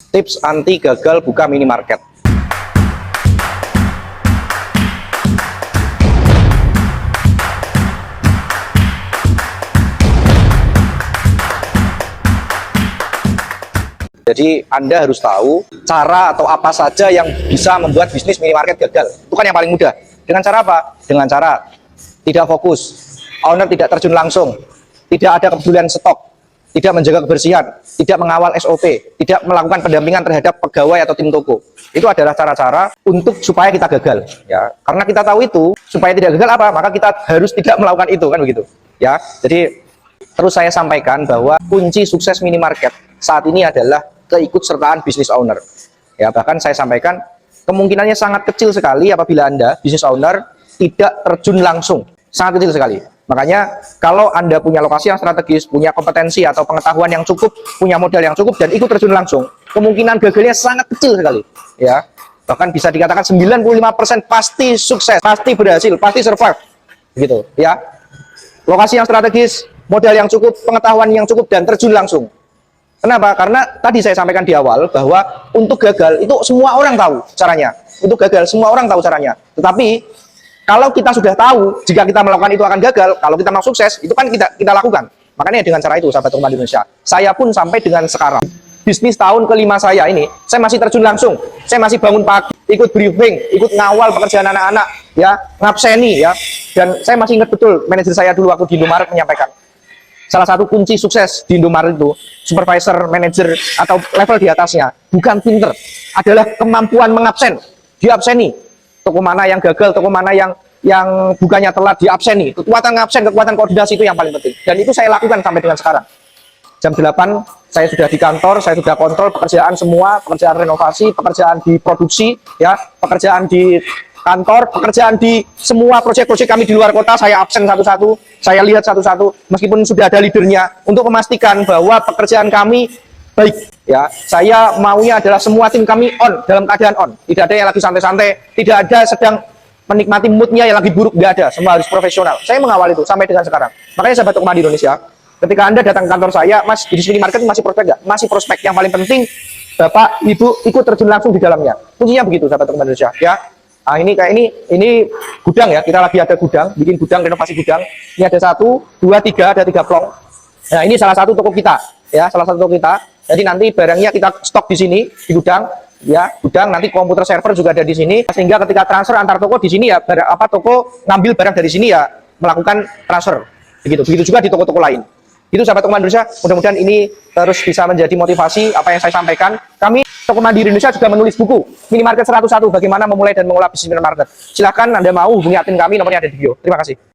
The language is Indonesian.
Tips anti gagal buka minimarket. Jadi Anda harus tahu cara atau apa saja yang bisa membuat bisnis minimarket gagal. Itu kan yang paling mudah. Dengan cara apa? Dengan cara tidak fokus, owner tidak terjun langsung, tidak ada kepedulian stok, tidak menjaga kebersihan, tidak mengawal SOP, tidak melakukan pendampingan terhadap pegawai atau tim toko. Itu adalah cara-cara untuk supaya kita gagal. Ya, karena kita tahu itu, supaya tidak gagal apa? Maka kita harus tidak melakukan itu, kan begitu. Ya, jadi terus saya sampaikan bahwa kunci sukses minimarket saat ini adalah keikutsertaan bisnis owner. Ya, bahkan saya sampaikan kemungkinannya sangat kecil sekali apabila Anda bisnis owner tidak terjun langsung, sangat kecil sekali. Makanya kalau Anda punya lokasi yang strategis, punya kompetensi atau pengetahuan yang cukup, punya modal yang cukup dan ikut terjun langsung, kemungkinan gagalnya sangat kecil sekali. Ya, bahkan bisa dikatakan 95% pasti sukses, pasti berhasil, pasti survive. Gitu, ya. Lokasi yang strategis, modal yang cukup, pengetahuan yang cukup dan terjun langsung. Kenapa? Karena tadi saya sampaikan di awal bahwa untuk gagal itu semua orang tahu caranya. Untuk gagal semua orang tahu caranya. Tetapi kalau kita sudah tahu jika kita melakukan itu akan gagal, kalau kita mau sukses itu kan kita lakukan. Makanya dengan cara itu sahabat Tukang Indonesia. Saya pun sampai dengan sekarang bisnis tahun kelima saya ini, saya masih terjun langsung. Saya masih bangun pagi, ikut briefing, ikut ngawal pekerjaan anak-anak, ya, ngabseni ya. Dan saya masih ingat betul manajer saya dulu waktu di Indomaret menyampaikan salah satu kunci sukses di Indomaret itu, supervisor, manajer, atau level di atasnya, bukan pinter, adalah kemampuan mengabsen, diabseni. Toko mana yang gagal, toko mana yang bukannya telat, diabseni. Kekuatan ngabsen, kekuatan koordinasi itu yang paling penting. Dan itu saya lakukan sampai dengan sekarang. Jam 8, saya sudah di kantor, saya sudah kontrol pekerjaan semua, pekerjaan renovasi, pekerjaan di produksi, ya, pekerjaan di kantor, pekerjaan di semua proyek-proyek kami di luar kota, saya absen satu-satu, saya lihat satu-satu, meskipun sudah ada leadernya, untuk memastikan bahwa pekerjaan kami baik. Ya, saya maunya adalah semua tim kami on, dalam keadaan on, tidak ada yang lagi santai-santai, tidak ada sedang menikmati moodnya yang lagi buruk, tidak ada, semua harus profesional. Saya mengawal itu sampai dengan sekarang. Makanya sahabat Tukang Indonesia, ketika Anda datang ke kantor saya, Mas, di minimarket masih prospek nggak? Masih prospek. Yang paling penting, Bapak, Ibu ikut terjun langsung di dalamnya. Kuncinya begitu, sahabat Tukang Indonesia. Ya. Nah, ini kayak ini gudang ya, kita lagi ada gudang, bikin gudang, renovasi gudang. Ini ada 1, 2, 3, ada 3 plong. Nah, ini salah satu toko kita, ya, salah satu toko kita. Jadi nanti barangnya kita stok di sini di gudang, ya, gudang. Nanti komputer server juga ada di sini, sehingga ketika transfer antar toko di sini ya, toko ngambil barang dari sini ya, melakukan transfer. Begitu juga di toko-toko lain. Itu sahabat Tukang Indonesia, mudah-mudahan ini terus bisa menjadi motivasi apa yang saya sampaikan. Kami Toko Mandiri Indonesia juga menulis buku Minimarket 101, bagaimana memulai dan mengolah bisnis minimarket. Silahkan Anda mau hubungi admin kami, nomornya ada di bio. Terima kasih.